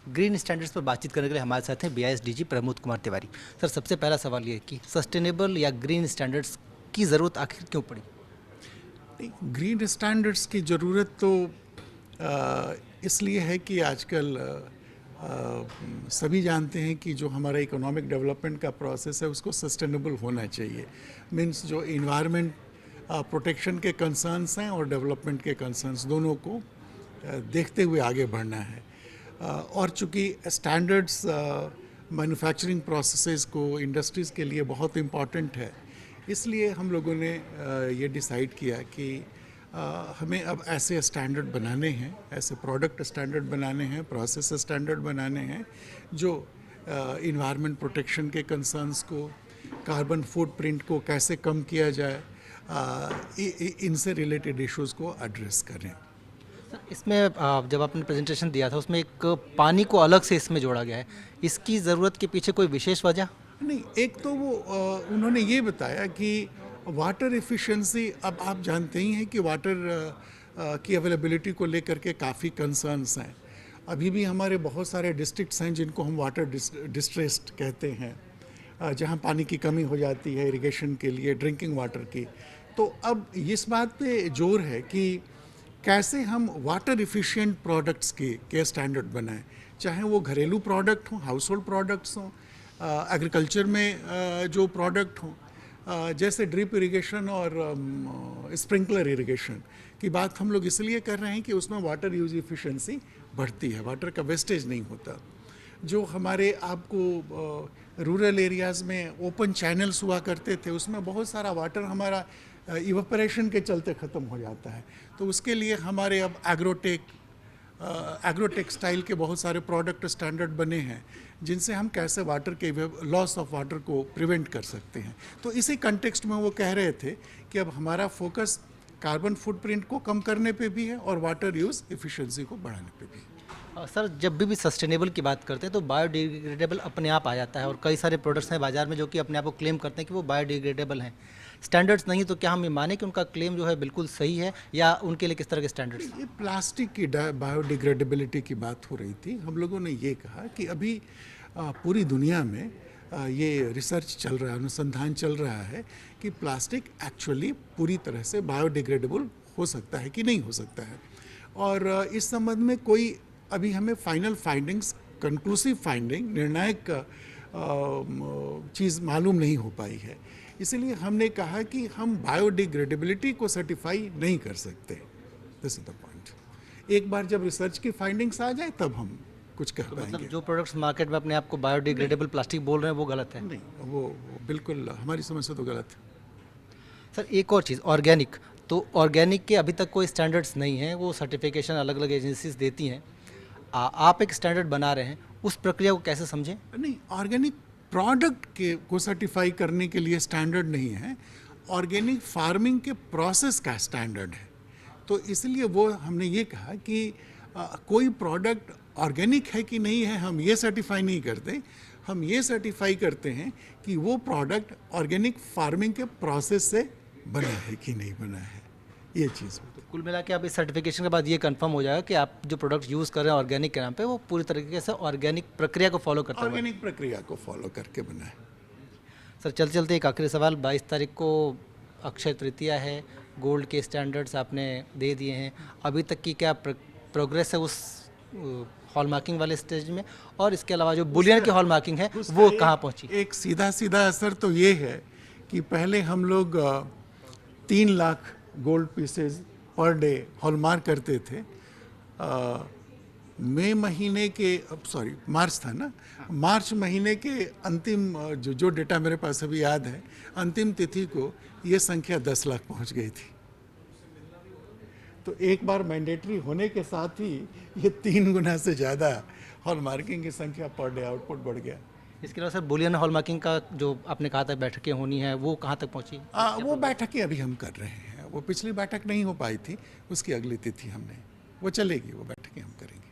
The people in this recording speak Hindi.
ग्रीन स्टैंडर्ड्स पर बातचीत करने के लिए हमारे साथ हैं BIS DG Pramod Kumar Tiwari. Sir, सबसे पहला सवाल ये है कि सस्टेनेबल या ग्रीन स्टैंडर्ड्स की ज़रूरत आखिर क्यों पड़ी? ग्रीन स्टैंडर्ड्स की ज़रूरत तो इसलिए है कि आजकल सभी जानते हैं कि जो हमारा इकोनॉमिक डेवलपमेंट का प्रोसेस है उसको सस्टेनेबल होना चाहिए। मीन्स जो इन्वायरमेंट प्रोटेक्शन के कंसर्न्स हैं और डेवलपमेंट के कंसर्न्स दोनों को देखते हुए आगे बढ़ना है। और चूँकि स्टैंडर्ड्स मैन्युफैक्चरिंग प्रोसेसेस को इंडस्ट्रीज़ के लिए बहुत इम्पॉर्टेंट है, इसलिए हम लोगों ने ये डिसाइड किया कि हमें अब ऐसे स्टैंडर्ड बनाने हैं, ऐसे प्रोडक्ट स्टैंडर्ड बनाने हैं, प्रोसेस स्टैंडर्ड बनाने हैं जो इन्वायरमेंट प्रोटेक्शन के कंसर्न्स को, कार्बन फुटप्रिंट को कैसे कम किया जाए, इनसे रिलेटेड इश्यूज़ को एड्रेस करें। इसमें जब आपने प्रेजेंटेशन दिया था उसमें एक पानी को अलग से इसमें जोड़ा गया है, इसकी ज़रूरत के पीछे कोई विशेष वजह? नहीं, एक तो वो उन्होंने ये बताया कि वाटर एफिशिएंसी, अब आप जानते ही हैं कि वाटर की अवेलेबिलिटी को लेकर के काफ़ी कंसर्न्स हैं। अभी भी हमारे बहुत सारे डिस्ट्रिक्ट्स हैं जिनको हम वाटर डिस्ट्रेस्ड कहते हैं, जहाँ पानी की कमी हो जाती है इरिगेशन के लिए, ड्रिंकिंग वाटर की। तो अब इस बात पे जोर है कि कैसे हम वाटर इफ़िशिएंट प्रोडक्ट्स के स्टैंडर्ड बनाएं, चाहे वो घरेलू प्रोडक्ट हों, हाउस होल्ड प्रोडक्ट्स हों, एग्रीकल्चर में जो प्रोडक्ट हों, जैसे ड्रिप इरिगेशन और स्प्रिंकलर इरिगेशन की बात हम लोग इसलिए कर रहे हैं कि उसमें वाटर यूज इफ़िशिएंसी बढ़ती है, वाटर का वेस्टेज नहीं होता। जो हमारे आपको रूरल एरियाज़ में ओपन चैनल्स हुआ करते थे, उसमें बहुत सारा वाटर हमारा इवेपोरेशन के चलते ख़त्म हो जाता है। तो उसके लिए हमारे अब एग्रोटेक्सटाइल के बहुत सारे प्रोडक्ट स्टैंडर्ड बने हैं जिनसे हम कैसे वाटर के लॉस ऑफ वाटर को प्रिवेंट कर सकते हैं। तो इसी कंटेक्स्ट में वो कह रहे थे कि अब हमारा फोकस कार्बन फुटप्रिंट को कम करने पे भी है और वाटर यूज़ एफिशिएंसी को बढ़ाने पे भी है। सर, जब भी सस्टेनेबल की बात करते हैं तो बायोडिग्रेडेबल अपने आप आ जाता है और कई सारे प्रोडक्ट्स हैं बाजार में जो कि अपने आप को क्लेम करते हैं कि वो बायोडिग्रेडेबल हैं। स्टैंडर्ड्स नहीं, तो क्या हम ये माने कि उनका क्लेम जो है बिल्कुल सही है, या उनके लिए किस तरह के स्टैंडर्ड्स? ये प्लास्टिक की बायोडिग्रेडेबिलिटी की बात हो रही थी। हम लोगों ने ये कहा कि अभी पूरी दुनिया में ये रिसर्च चल रहा है, अनुसंधान चल रहा है कि प्लास्टिक एक्चुअली पूरी तरह से बायोडिग्रेडेबल हो सकता है कि नहीं हो सकता है। और इस संबंध में कोई अभी हमें फाइनल फाइंडिंग्स, कंक्लूसिव फाइंडिंग, निर्णायक चीज़ मालूम नहीं हो पाई है। इसलिए हमने कहा कि हम बायोडिग्रेडेबिलिटी को सर्टिफाई नहीं कर सकते। This is the point. एक बार जब रिसर्च की फाइंडिंग्स आ जाए तब हम कुछ कह पाएंगे। मतलब जो प्रोडक्ट्स मार्केट में अपने आप को बायोडिग्रेडेबल प्लास्टिक बोल रहे हैं वो गलत है? नहीं, वो बिल्कुल हमारी समझ से तो गलत है। सर, एक और चीज़, ऑर्गेनिक। तो ऑर्गेनिक के अभी तक कोई स्टैंडर्ड्स नहीं हैं, वो सर्टिफिकेशन अलग अलग एजेंसीज देती हैं। आप एक स्टैंडर्ड बना रहे हैं, उस प्रक्रिया को कैसे समझें? नहीं, ऑर्गेनिक प्रोडक्ट के को सर्टिफाई करने के लिए स्टैंडर्ड नहीं है, ऑर्गेनिक फार्मिंग के प्रोसेस का स्टैंडर्ड है। तो इसलिए वो हमने ये कहा कि कोई प्रोडक्ट ऑर्गेनिक है कि नहीं है हम ये सर्टिफाई नहीं करते, हम ये सर्टिफाई करते हैं कि वो प्रोडक्ट ऑर्गेनिक फार्मिंग के प्रोसेस से बना है कि नहीं बना है, ये चीज़। कुल मिला के आप इस सर्टिफिकेशन के बाद ये कंफर्म हो जाएगा कि आप जो प्रोडक्ट यूज़ कर रहे हैं ऑर्गेनिक के नाम पे वो पूरी तरीके से ऑर्गेनिक प्रक्रिया को फॉलो करता है। ऑर्गेनिक प्रक्रिया को फॉलो करके बना है। सर, चलते चलते एक आखिरी सवाल, 22 तारीख को अक्षय तृतीया है, गोल्ड के स्टैंडर्ड्स आपने दे दिए हैं, अभी तक की क्या प्रोग्रेस है उस हॉलमार्किंग वाले स्टेज में, और इसके अलावा जो बुलियन की हॉलमार्किंग है वो कहाँ पहुँची? एक सीधा सीधा असर तो ये है कि पहले हम लोग 3 lakh gold pieces per day hallmark करते थे। मई महीने के, सॉरी मार्च था ना, मार्च महीने के अंतिम जो डेटा मेरे पास अभी याद है, अंतिम तिथि को ये संख्या 10 लाख पहुंच गई थी। तो एक बार मैंडेटरी होने के साथ ही ये 3 गुना से ज़्यादा हॉलमार्किंग की संख्या पर डे आउटपुट बढ़ गया। इसके अलावा सर, बुलियन हॉलमार्किंग का जो आपने कहा था बैठकें होनी है, वो कहाँ तक पहुँची? वो बैठकें अभी हम कर रहे हैं। वो पिछली बैठक नहीं हो पाई थी, उसकी अगली तिथि हमने, वो चलेगी, वो बैठकें हम करेंगे।